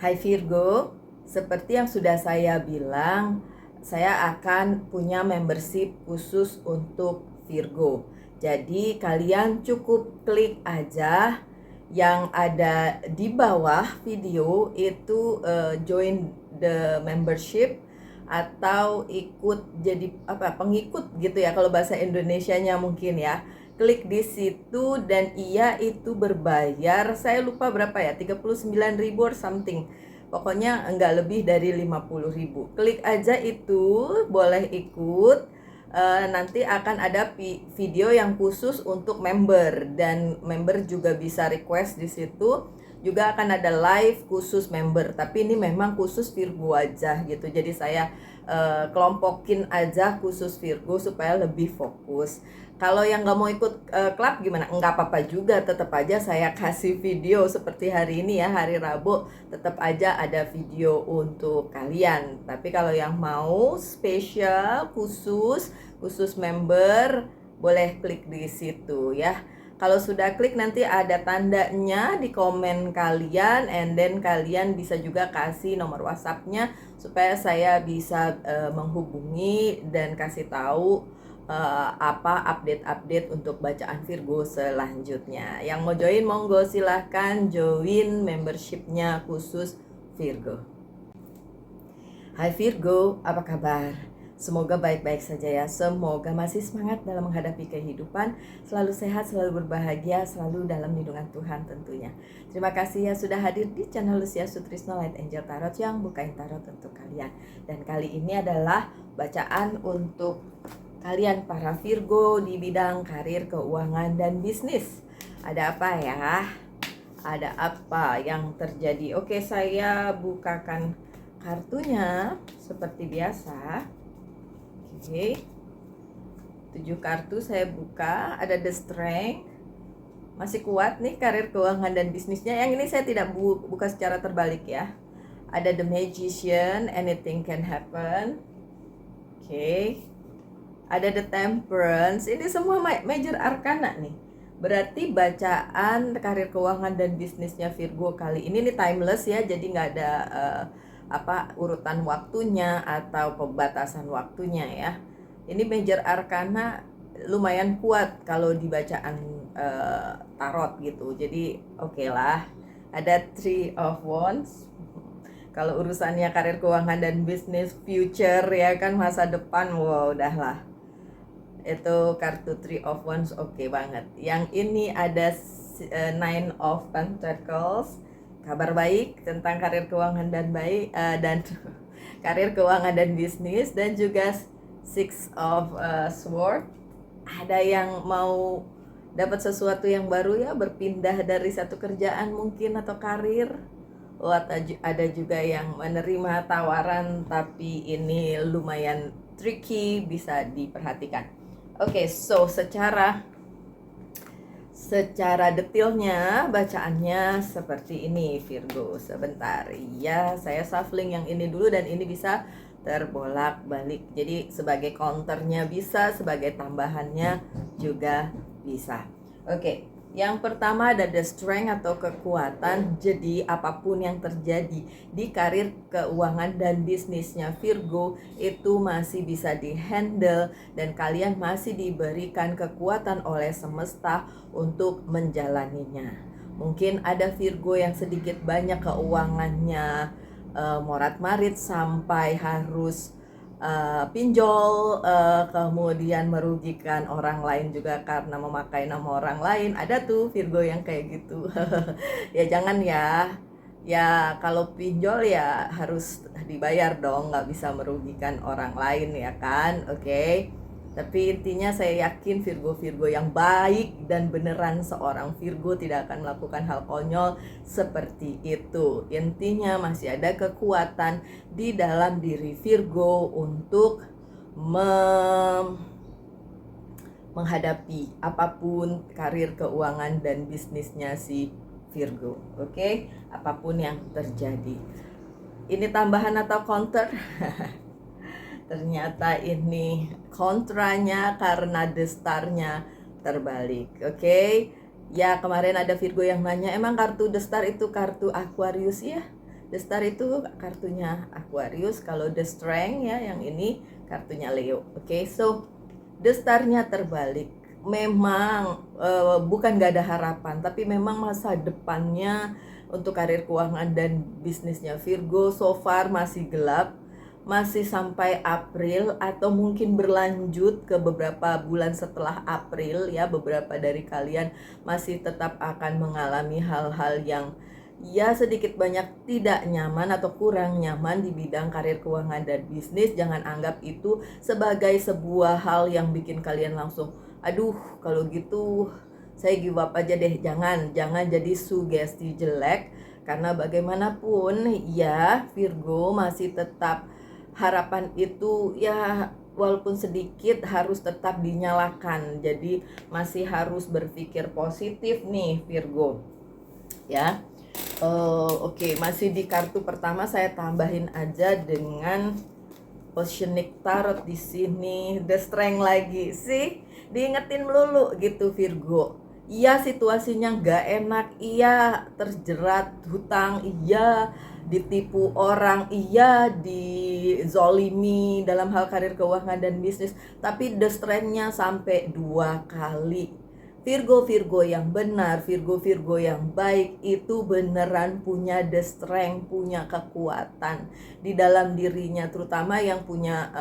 Hai Virgo, seperti yang sudah saya bilang, saya akan punya membership khusus untuk Virgo. Jadi kalian cukup klik aja yang ada di bawah video itu, join the membership atau ikut jadi pengikut gitu ya kalau bahasa Indonesianya mungkin ya. Klik di situ dan iya itu berbayar. Saya lupa berapa ya, 39.000 or something. Pokoknya enggak lebih dari 50.000. Klik aja itu, boleh ikut. Nanti akan ada video yang khusus untuk member dan member juga bisa request di situ. Juga akan ada live khusus member, tapi ini memang khusus Virgo aja gitu. Jadi saya kelompokin aja khusus Virgo supaya lebih fokus. Kalau yang nggak mau ikut klub gimana? Nggak apa-apa juga, tetap aja saya kasih video seperti hari ini ya, hari Rabu, tetap aja ada video untuk kalian. Tapi kalau yang mau spesial, khusus member, boleh klik di situ ya. Kalau sudah klik nanti ada tandanya di komen kalian, and then kalian bisa juga kasih nomor WhatsApp-nya supaya saya bisa menghubungi dan kasih tahu apa update-update untuk bacaan Virgo selanjutnya. Yang mau join monggo silahkan join membershipnya khusus Virgo. Hai Virgo, apa kabar? Semoga baik-baik saja ya. Semoga masih semangat dalam menghadapi kehidupan, selalu sehat, selalu berbahagia, selalu dalam lindungan Tuhan tentunya. Terima kasih ya sudah hadir di channel Lucia Sutrisno Light Angel Tarot yang bukain tarot untuk kalian. Dan kali ini adalah bacaan untuk kalian para Virgo di bidang karir, keuangan, dan bisnis. Ada apa ya? Ada apa yang terjadi? Oke, saya bukakan kartunya seperti biasa. Oke, 7 kartu saya buka. Ada The Strength, masih kuat nih karir, keuangan, dan bisnisnya. Yang ini saya tidak buka secara terbalik ya. Ada The Magician, anything can happen. Oke, ada The Temperance. Ini semua major arcana nih. Berarti bacaan karir, keuangan, dan bisnisnya Virgo kali ini nih timeless ya. Jadi nggak ada urutan waktunya atau pembatasan waktunya ya. Ini major arcana lumayan kuat kalau di bacaan tarot gitu. Jadi oke lah. Ada Three of Wands. Kalau urusannya karir, keuangan, dan bisnis, future ya kan, masa depan, wow udahlah. Itu kartu Three of Wands oke banget. Yang ini ada Nine of Pentacles. Kabar baik tentang karir, keuangan, dan karir, keuangan, dan bisnis. Dan juga Six of Swords. Ada yang mau dapat sesuatu yang baru ya, berpindah dari satu kerjaan mungkin atau karir. Ada juga yang menerima tawaran tapi ini lumayan tricky, bisa diperhatikan. Oke, so secara detailnya bacaannya seperti ini Virgo. Sebentar ya, saya shuffling yang ini dulu dan ini bisa terbolak-balik. Jadi sebagai counternya bisa, sebagai tambahannya juga bisa. Oke, yang pertama ada The Strength atau kekuatan. Jadi apapun yang terjadi di karir, keuangan, dan bisnisnya Virgo itu masih bisa dihandle dan kalian masih diberikan kekuatan oleh semesta untuk menjalaninya. Mungkin ada Virgo yang sedikit banyak keuangannya morat-marit sampai harus pinjol, kemudian merugikan orang lain juga karena memakai nama orang lain. Ada tuh Virgo yang kayak gitu. Ya jangan ya. Ya kalau pinjol ya harus dibayar dong, nggak bisa merugikan orang lain ya kan. Oke. Tapi intinya saya yakin Virgo-Virgo yang baik dan beneran seorang Virgo tidak akan melakukan hal konyol seperti itu. Intinya masih ada kekuatan di dalam diri Virgo untuk menghadapi apapun karir, keuangan, dan bisnisnya si Virgo. Oke, apapun yang terjadi. Ini tambahan atau counter? Ternyata ini kontranya karena The Star-nya terbalik. Oke. Ya kemarin ada Virgo yang nanya, emang kartu The Star itu kartu Aquarius ya? The Star itu kartunya Aquarius, kalau The Strength ya yang ini kartunya Leo. Oke, so The Star-nya terbalik. Memang bukan gak ada harapan, tapi memang masa depannya untuk karir keuangan dan bisnisnya Virgo so far masih gelap, masih sampai April atau mungkin berlanjut ke beberapa bulan setelah April ya. Beberapa dari kalian masih tetap akan mengalami hal-hal yang ya sedikit banyak tidak nyaman atau kurang nyaman di bidang karir keuangan dan bisnis. Jangan anggap itu sebagai sebuah hal yang bikin kalian langsung aduh kalau gitu saya give up aja deh. Jangan jadi sugesti jelek, karena bagaimanapun ya Virgo masih tetap harapan itu ya walaupun sedikit harus tetap dinyalakan. Jadi masih harus berpikir positif nih Virgo ya. Oke, masih di kartu pertama saya tambahin aja dengan Oceanic Tarot di sini, The Strength lagi sih, diingetin melulu gitu Virgo. Iya situasinya nggak enak, iya terjerat hutang, iya ditipu orang, iya dizolimi dalam hal karir keuangan dan bisnis, tapi the strength-nya sampai 2 kali. Virgo yang benar, Virgo yang baik itu beneran punya the strength, punya kekuatan di dalam dirinya, terutama yang punya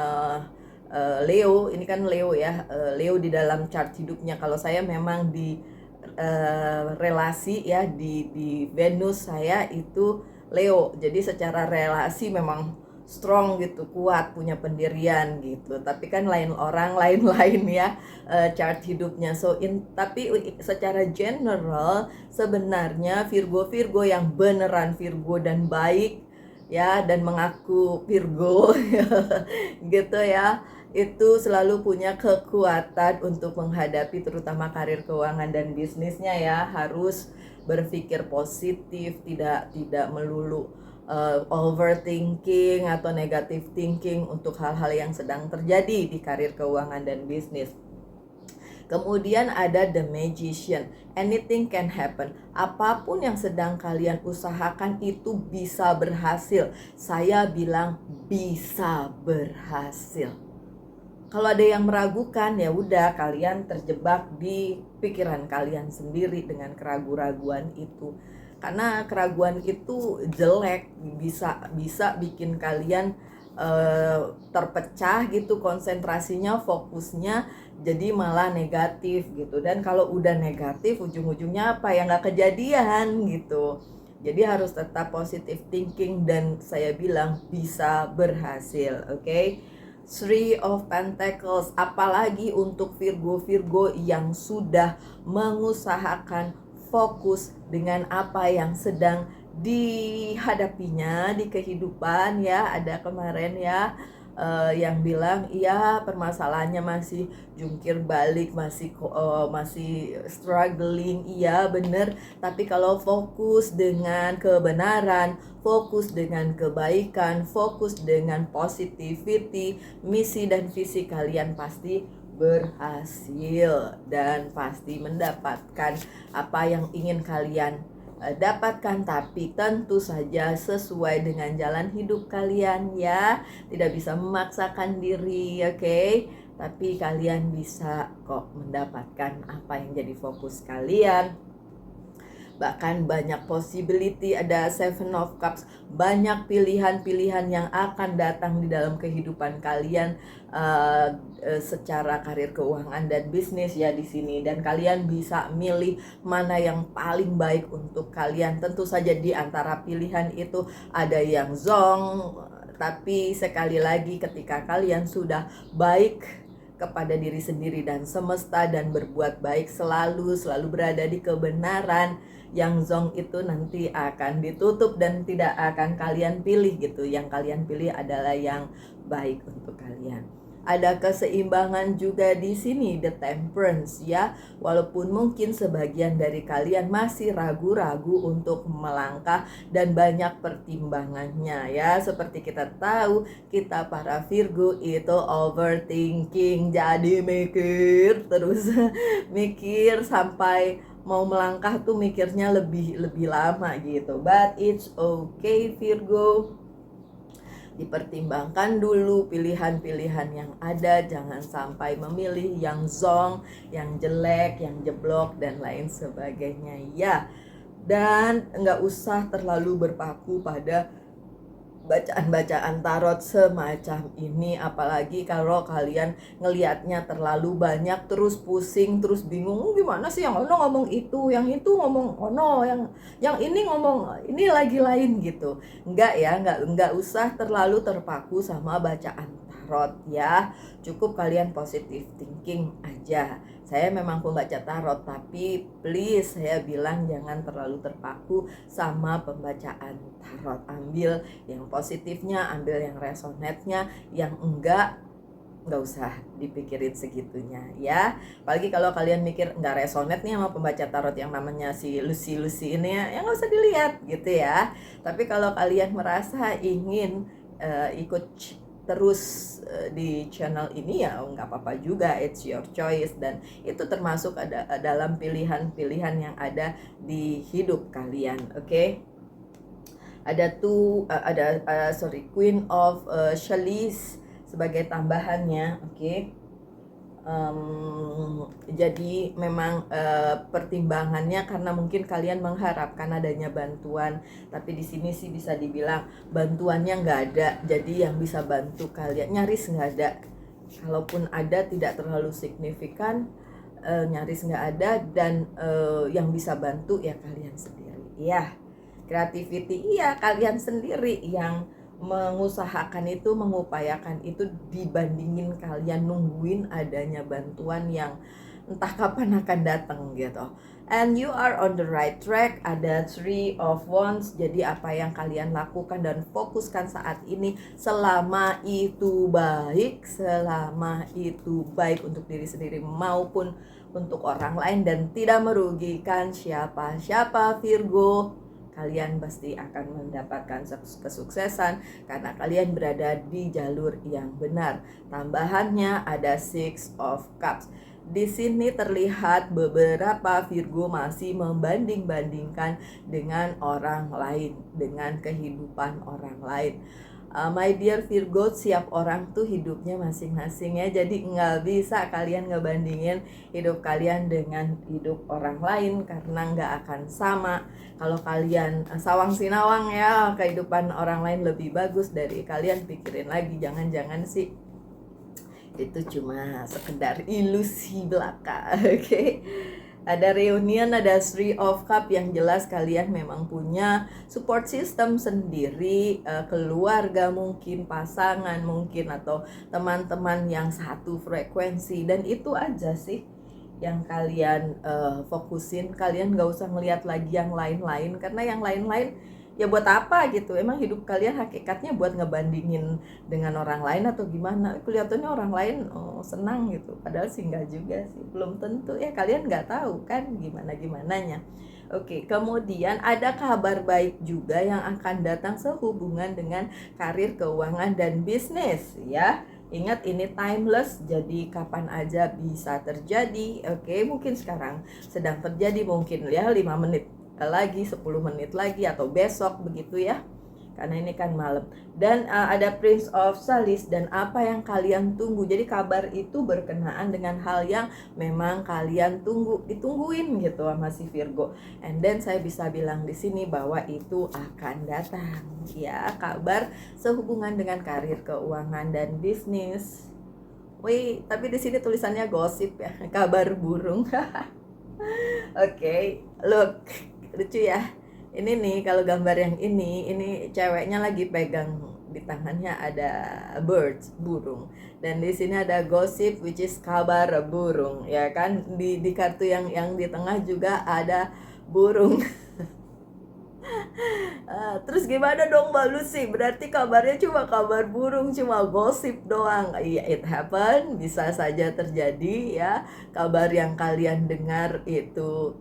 Leo. Ini kan Leo ya, Leo di dalam chart hidupnya. Kalau saya memang di relasi ya, di Venus saya itu Leo, jadi secara relasi memang strong gitu, kuat, punya pendirian gitu. Tapi kan lain orang, lain ya chart hidupnya. Tapi secara general sebenarnya Virgo yang beneran Virgo dan baik ya, dan mengaku Virgo gitu ya, itu selalu punya kekuatan untuk menghadapi terutama karir keuangan dan bisnisnya ya. Harus berpikir positif, tidak melulu overthinking atau negative thinking untuk hal-hal yang sedang terjadi di karir keuangan dan bisnis. Kemudian ada The Magician, anything can happen. Apapun yang sedang kalian usahakan itu bisa berhasil. Saya bilang bisa berhasil. Kalau ada yang meragukan ya udah, kalian terjebak di pikiran kalian sendiri dengan keraguan-raguan itu. Karena keraguan itu jelek, bisa bikin kalian terpecah gitu konsentrasinya, fokusnya jadi malah negatif gitu. Dan kalau udah negatif ujung-ujungnya apa ya, nggak kejadian gitu. Jadi harus tetap positive thinking dan saya bilang bisa berhasil. Oke? Three of Pentacles, apalagi untuk Virgo yang sudah mengusahakan fokus dengan apa yang sedang dihadapinya di kehidupan ya. Ada kemarin ya yang bilang iya permasalahannya masih jungkir balik, masih struggling, iya bener. Tapi kalau fokus dengan kebenaran, fokus dengan kebaikan, fokus dengan positivity, misi dan visi kalian pasti berhasil dan pasti mendapatkan apa yang ingin kalian dapatkan. Tapi tentu saja sesuai dengan jalan hidup kalian ya, tidak bisa memaksakan diri, oke? Tapi kalian bisa kok mendapatkan apa yang jadi fokus kalian. Bahkan banyak possibility, ada Seven of Cups, banyak pilihan-pilihan yang akan datang di dalam kehidupan kalian secara karir keuangan dan bisnis ya di sini. Dan kalian bisa milih mana yang paling baik untuk kalian. Tentu saja di antara pilihan itu ada yang zong, tapi sekali lagi ketika kalian sudah baik kepada diri sendiri dan semesta dan berbuat baik, selalu berada di kebenaran, yang zong itu nanti akan ditutup dan tidak akan kalian pilih gitu. Yang kalian pilih adalah yang baik untuk kalian. Ada keseimbangan juga di sini, The Temperance ya. Walaupun mungkin sebagian dari kalian masih ragu-ragu untuk melangkah dan banyak pertimbangannya ya. Seperti kita tahu, kita para Virgo itu overthinking, jadi mikir terus mikir sampai mau melangkah tuh mikirnya lebih lebih lama gitu. But it's okay Virgo, dipertimbangkan dulu pilihan-pilihan yang ada, jangan sampai memilih yang zong, yang jelek, yang jeblok dan lain sebagainya ya. Dan nggak usah terlalu berpaku pada bacaan-bacaan tarot semacam ini, apalagi kalau kalian ngelihatnya terlalu banyak, terus pusing, terus bingung, gimana sih yang ono ngomong itu, yang itu ngomong ono, yang ini ngomong ini lagi lain gitu. Enggak ya, enggak usah terlalu terpaku sama bacaan tarot ya. Cukup kalian positive thinking aja. Saya memang pembaca tarot, tapi please saya bilang jangan terlalu terpaku sama pembacaan tarot. Ambil yang positifnya, ambil yang resonate-nya, yang enggak usah dipikirin segitunya ya. Apalagi kalau kalian mikir nggak resonate nih sama pembaca tarot yang namanya si Lucy ini ya nggak usah dilihat gitu ya. Tapi kalau kalian merasa ingin ikut terus di channel ini ya nggak apa-apa juga, it's your choice, dan itu termasuk ada dalam pilihan-pilihan yang ada di hidup kalian. Oke? Ada Queen of Chalice sebagai tambahannya. Oke? Jadi memang pertimbangannya karena mungkin kalian mengharapkan adanya bantuan, tapi di sini sih bisa dibilang bantuannya nggak ada. Jadi yang bisa bantu kalian nyaris nggak ada. Kalaupun ada tidak terlalu signifikan, nyaris nggak ada, dan yang bisa bantu ya kalian sendiri. Ya, creativity iya kalian sendiri yang mengusahakan itu, mengupayakan itu, dibandingin kalian nungguin adanya bantuan yang entah kapan akan datang gitu. And you are on the right track. Ada 3 of Wands. Jadi apa yang kalian lakukan dan fokuskan saat ini, selama itu baik untuk diri sendiri maupun untuk orang lain dan tidak merugikan siapa-siapa Virgo, kalian pasti akan mendapatkan kesuksesan karena kalian berada di jalur yang benar. Tambahannya ada 6 of Cups. Di sini terlihat beberapa Virgo masih membanding-bandingkan dengan orang lain, dengan kehidupan orang lain. My dear Virgo, siap orang tuh hidupnya masing-masing ya. Jadi nggak bisa kalian ngebandingin hidup kalian dengan hidup orang lain karena nggak akan sama. Kalau kalian sawang sinawang ya, kehidupan orang lain lebih bagus dari kalian, pikirin lagi, jangan-jangan sih itu cuma sekedar ilusi belaka. Oke? Ada reunion, ada 3 of Cup, yang jelas kalian memang punya support system sendiri, keluarga mungkin, pasangan mungkin, atau teman-teman yang satu frekuensi, dan itu aja sih yang kalian fokusin. Kalian gak usah ngeliat lagi yang lain-lain, karena yang lain-lain ya buat apa gitu. Emang hidup kalian hakikatnya buat ngebandingin dengan orang lain atau gimana? Kelihatannya orang lain senang gitu, padahal sih nggak juga sih, belum tentu ya, kalian nggak tahu kan gimananya. Oke, kemudian ada kabar baik juga yang akan datang sehubungan dengan karir, keuangan, dan bisnis ya. Ingat, ini timeless, jadi kapan aja bisa terjadi. Oke, mungkin sekarang sedang terjadi, mungkin ya 5 menit lagi, 10 menit lagi, atau besok begitu ya, karena ini kan malam. Dan ada Prince of Chalice, dan apa yang kalian tunggu. Jadi kabar itu berkenaan dengan hal yang memang kalian ditungguin gitu sama si Virgo. And then saya bisa bilang di sini bahwa itu akan datang ya, kabar sehubungan dengan karir, keuangan, dan bisnis. Wih, tapi di sini tulisannya gosip ya, kabar burung. Oke, look, lucu ya. Ini nih, kalau gambar yang ini ceweknya lagi pegang di tangannya ada burung, dan di sini ada gosip, which is kabar burung ya kan. Di kartu yang di tengah juga ada burung. Terus gimana dong Mbak Lucy? Berarti kabarnya cuma kabar burung, cuma gosip doang. Iya, it happen, bisa saja terjadi ya. Kabar yang kalian dengar itu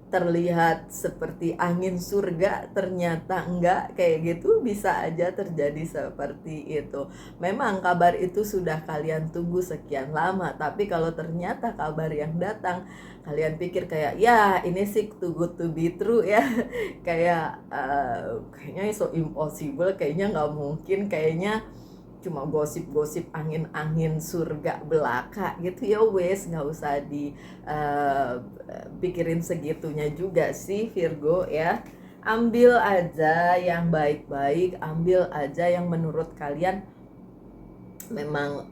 terlihat seperti angin surga, ternyata enggak kayak gitu, bisa aja terjadi seperti itu. Memang kabar itu sudah kalian tunggu sekian lama, tapi kalau ternyata kabar yang datang kalian pikir kayak ya ini sih too good to be true ya, kayak kayaknya so impossible, kayaknya nggak mungkin, kayaknya cuma gosip-gosip angin-angin surga belaka gitu, ya wes nggak usah pikirin segitunya juga sih Virgo ya. Ambil aja yang baik-baik, ambil aja yang menurut kalian memang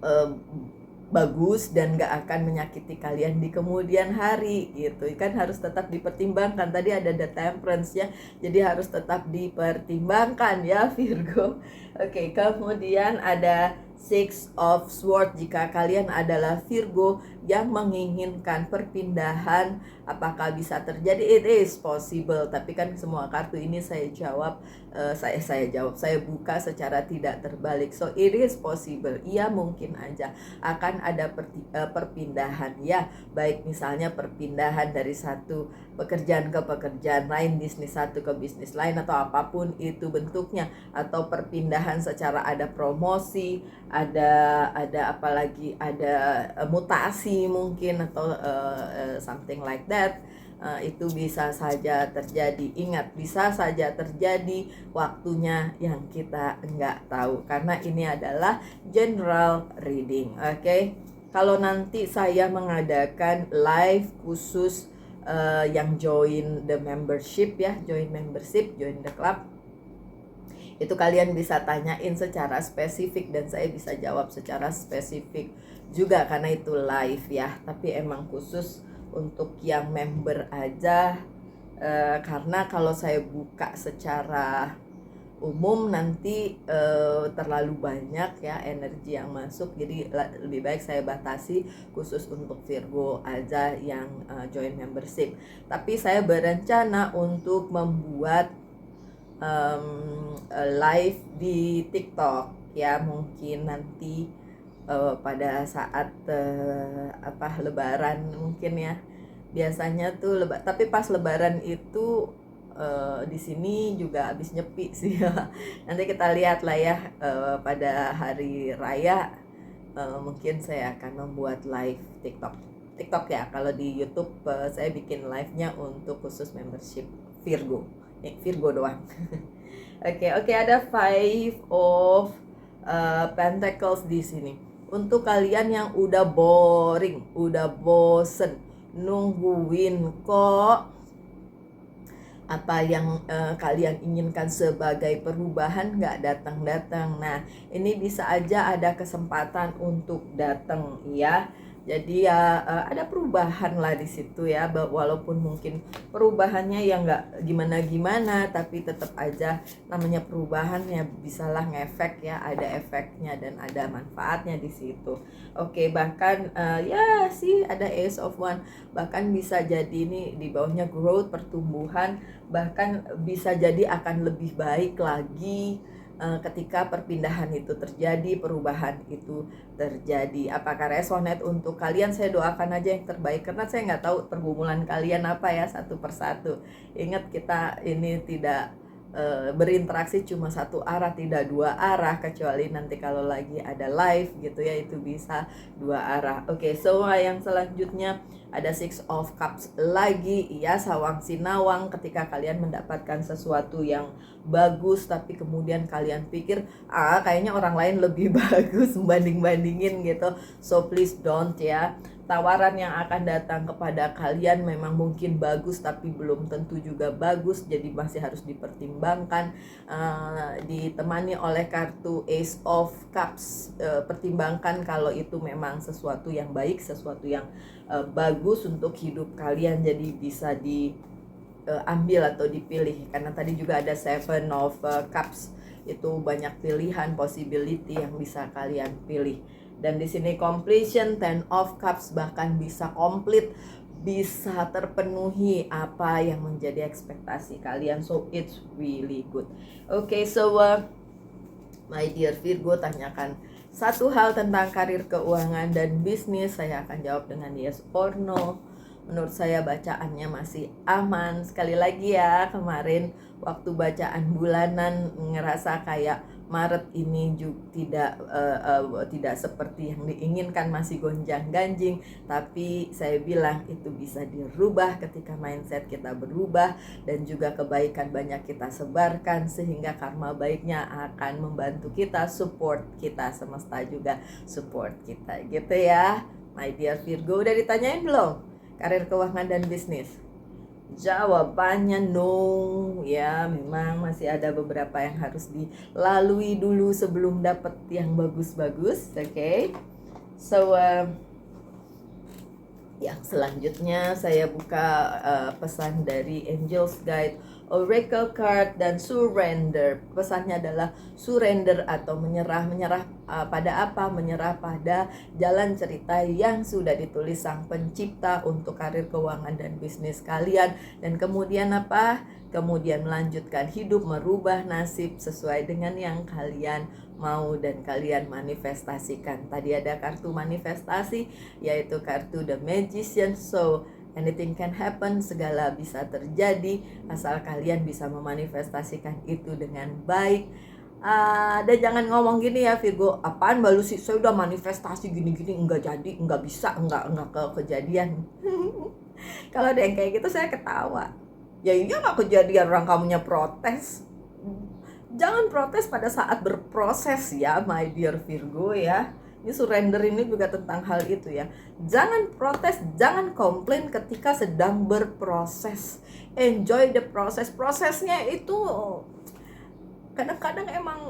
bagus dan gak akan menyakiti kalian di kemudian hari gitu kan. Harus tetap dipertimbangkan, tadi ada the temperance ya, jadi harus tetap dipertimbangkan ya Virgo. Oke, kemudian ada Six of Swords. Jika kalian adalah Virgo yang menginginkan perpindahan, apakah bisa terjadi? It is possible, tapi kan semua kartu ini saya jawab, saya buka secara tidak terbalik. So it is possible, iya mungkin aja akan ada perpindahan ya, baik misalnya perpindahan dari satu pekerjaan ke pekerjaan lain, bisnis satu ke bisnis lain, atau apapun itu bentuknya, atau perpindahan secara ada promosi, ada apalagi ada mutasi mungkin, atau something like that. Itu bisa saja terjadi. Ingat, bisa saja terjadi, waktunya yang kita nggak tahu, karena ini adalah general reading. Oke. Kalau nanti saya mengadakan live khusus yang join the membership ya, join the club, itu kalian bisa tanyain secara spesifik dan saya bisa jawab secara spesifik juga, karena itu live ya. Tapi emang khusus untuk yang member aja, karena kalau saya buka secara umum nanti terlalu banyak ya energi yang masuk, jadi lebih baik saya batasi khusus untuk Virgo aja yang join membership. Tapi saya berencana untuk membuat live di TikTok ya, mungkin nanti pada saat Lebaran mungkin ya. Biasanya tuh tapi pas Lebaran itu di sini juga habis nyepi sih ya. Nanti kita lihat lah ya, pada hari raya mungkin saya akan membuat live TikTok ya. Kalau di YouTube saya bikin live-nya untuk khusus membership Virgo. Virgo doang. Oke, ada Five of Pentacles di sini. Untuk kalian yang udah boring, udah bosen nungguin kok apa yang kalian inginkan sebagai perubahan nggak datang-datang. Nah, ini bisa aja ada kesempatan untuk datang ya. Jadi ya ada perubahan lah di situ ya, walaupun mungkin perubahannya yang nggak gimana-gimana, tapi tetap aja namanya perubahan ya, bisalah ngefek ya, ada efeknya dan ada manfaatnya di situ. Oke, bahkan ya sih ada Ace of Wands, bahkan bisa jadi ini di bawahnya growth, pertumbuhan, bahkan bisa jadi akan lebih baik lagi ketika perpindahan itu terjadi, perubahan itu terjadi. Apakah resonate untuk kalian? Saya doakan aja yang terbaik, karena saya nggak tahu pergumulan kalian apa ya satu persatu. Ingat, kita ini tidak berinteraksi cuma satu arah, tidak dua arah, kecuali nanti kalau lagi ada live gitu ya, itu bisa dua arah. Oke, so yang selanjutnya ada Six of Cups lagi ya, sawang sinawang. Ketika kalian mendapatkan sesuatu yang bagus tapi kemudian kalian pikir kayaknya orang lain lebih bagus, banding-bandingin gitu, so please don't ya. Tawaran yang akan datang kepada kalian memang mungkin bagus, tapi belum tentu juga bagus, jadi masih harus dipertimbangkan. Ditemani oleh kartu Ace of Cups, pertimbangkan kalau itu memang sesuatu yang baik, sesuatu yang bagus untuk hidup kalian, jadi bisa diambil atau dipilih. Karena tadi juga ada Seven of Cups, itu banyak pilihan, possibility yang bisa kalian pilih. Dan di sini completion, Ten of Cups, bahkan bisa komplit, bisa terpenuhi apa yang menjadi ekspektasi kalian. So it's really good. Okay, so my dear Virgo, tanyakan satu hal tentang karir, keuangan, dan bisnis. Saya akan jawab dengan yes or no. menurut saya bacaannya masih aman. Sekali lagi ya, kemarin waktu bacaan bulanan ngerasa kayak Maret ini juga tidak seperti yang diinginkan, masih gonjang-ganjing, tapi saya bilang itu bisa dirubah ketika mindset kita berubah dan juga kebaikan banyak kita sebarkan, sehingga karma baiknya akan membantu kita, support kita, semesta juga support kita gitu ya. My dear Virgo, udah ditanyain belum karir, keuangan, dan bisnis? Jawabannya no ya, memang masih ada beberapa yang harus dilalui dulu sebelum dapat yang bagus-bagus. Oke. So yang selanjutnya saya buka pesan dari Angel's Guide, Oracle Card, dan Surrender. Pesannya adalah surrender atau menyerah. Menyerah pada apa? Menyerah pada jalan cerita yang sudah ditulis Sang Pencipta untuk karir, keuangan, dan bisnis kalian. Dan kemudian apa? Kemudian melanjutkan hidup, merubah nasib sesuai dengan yang kalian mau dan kalian manifestasikan. Tadi ada kartu manifestasi, yaitu kartu The Magician. So anything can happen, segala bisa terjadi asal kalian bisa memanifestasikan itu dengan baik. Dan jangan ngomong gini ya Virgo, apaan baru sih, saya udah manifestasi gini-gini, enggak jadi, enggak bisa, enggak kejadian. Kalau ada yang kayak gitu saya ketawa. Ya iya nggak kejadian, orang kamunya protes. Jangan protes pada saat berproses ya, my dear Virgo ya. Ini surrender ini juga tentang hal itu ya. Jangan protes, jangan komplain ketika sedang berproses. Enjoy the process. Prosesnya itu kadang-kadang emang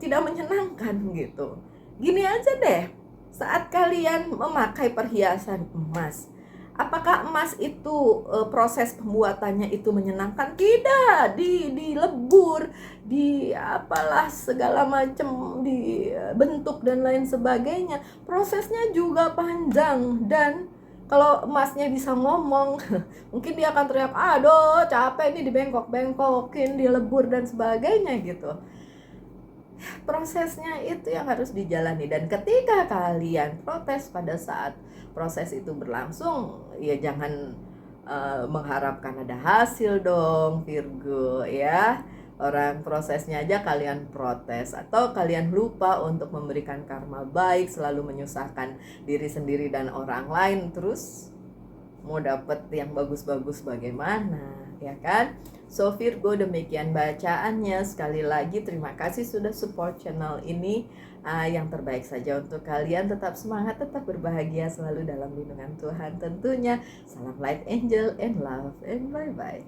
tidak menyenangkan gitu. Gini aja deh, saat kalian memakai perhiasan emas, apakah emas itu proses pembuatannya itu menyenangkan? Tidak, dilebur, di apalah segala macam, dibentuk dan lain sebagainya. Prosesnya juga panjang, dan kalau emasnya bisa ngomong, mungkin dia akan teriak, aduh capek nih dibengkok-bengkokin, dilebur dan sebagainya gitu. Prosesnya itu yang harus dijalani, dan ketika kalian protes pada saat proses itu berlangsung, ya jangan mengharapkan ada hasil dong Virgo ya. Orang prosesnya aja kalian protes, atau kalian lupa untuk memberikan karma baik, selalu menyusahkan diri sendiri dan orang lain, terus mau dapet yang bagus-bagus bagaimana, ya kan? So Virgo, demikian bacaannya. Sekali lagi terima kasih sudah support channel ini. Yang terbaik saja untuk kalian. Tetap semangat, tetap berbahagia, selalu dalam lindungan Tuhan tentunya. Salam light angel and love, and bye bye.